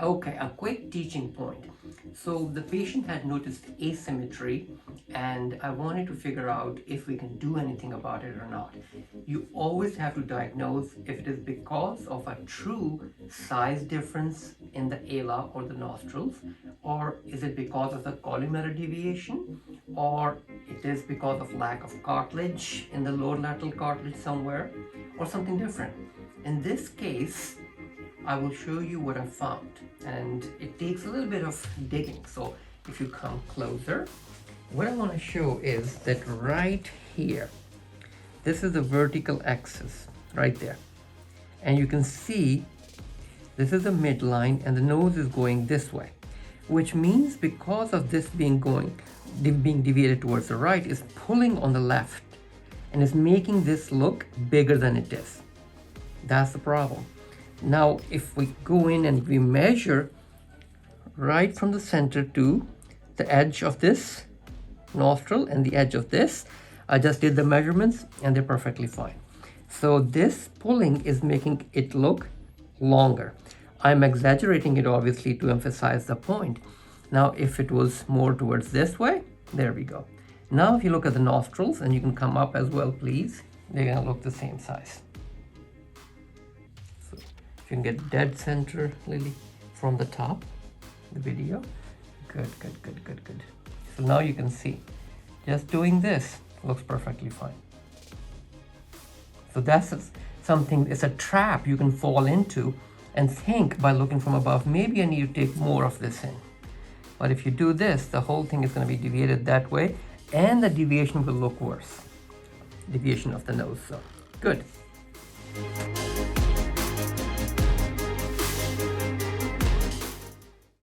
Okay, a quick teaching point. So the patient had noticed asymmetry and I wanted to figure out if we can do anything about it or not. You always have to diagnose if it is because of a true size difference in the ala or the nostrils, or is it because of the columnar deviation, or it is because of lack of cartilage in the lower lateral cartilage somewhere, or something different. In this case, I will show you what I found, and it takes a little bit of digging. So if you come closer, what I want to show is that right here, this is the vertical axis right there, and you can see this is the midline and the nose is going this way, which means because of this being deviated towards the right, is pulling on the left and is making this look bigger than it is. That's the problem. Now, if we go in and we measure right from the center to the edge of this nostril and the edge of this, I just did the measurements and they're perfectly fine. So this pulling is making it look longer. I'm exaggerating it obviously to emphasize the point. Now, if it was more towards this way, there we go. Now, if you look at the nostrils, and you can come up as well, please, they're gonna look the same size. You can get dead center, Lily, from the top, the video. Good. So now you can see, just doing this looks perfectly fine. So that's something, it's a trap you can fall into and think by looking from above, maybe I need to take more of this in. But if you do this, the whole thing is going to be deviated that way, and the deviation will look worse. Deviation of the nose, so good.